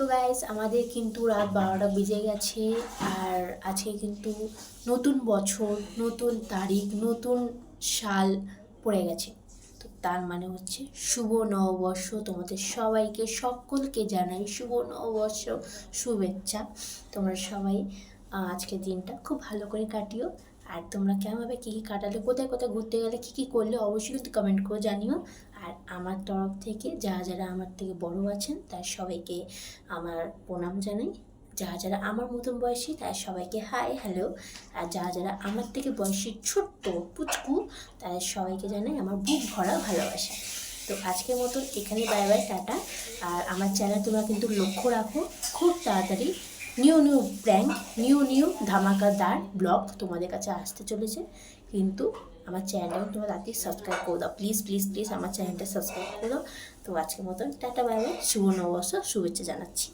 তো গাইস আমাদের কিন্তু রাত 12টা বেজে গেছে। আর আজকে কিন্তু নতুন বছর, নতুন তারিখ, নতুন সাল পড়ে গেছে। তো তার মানে হচ্ছে শুভ নববর্ষ। তোমাদের সবাইকে সকলকে জানাই শুভ নববর্ষ শুভেচ্ছা। তোমরা সবাই আজকের দিনটা খুব ভালো করে কাটিও। আর তোমরা কেমনভাবে কী কী কাটালে, কোথায় কোথায় ঘুরতে গেলে, কী কী করলে অবশ্যই কিন্তু কমেন্ট করে জানিও। আর আমার তরফ থেকে যারা আমার থেকে বড় আছেন তার সবাইকে আমার প্রণাম জানাই। যারা আমার মতন বয়সী তার সবাইকে হাই হ্যালো। আর যারা আমার থেকে বয়সী ছোট্ট পুচকু তাদের সবাইকে জানাই আমার বুক ভরা ভালোবাসা। তো আজকের মতন এখানে বাই বাই, টাটা। আর আমার চ্যানেল তোমরা কিন্তু লক্ষ্য রাখো, খুব তাড়াতাড়ি নিউ প্র্যাঙ্ক, নিউ ধামাকাদার ব্লগ তোমাদের কাছে আসতে চলেছে। কিন্তু আমার চ্যানেলটাও তোমরা তাড়াতাড়ি সাবস্ক্রাইব করে দাও, প্লিজ আমার চ্যানেলটা সাবস্ক্রাইব করে দাও। তো আজকের মতন টাটা বাই বাই, শুভ নববর্ষ শুভেচ্ছা জানাচ্ছি।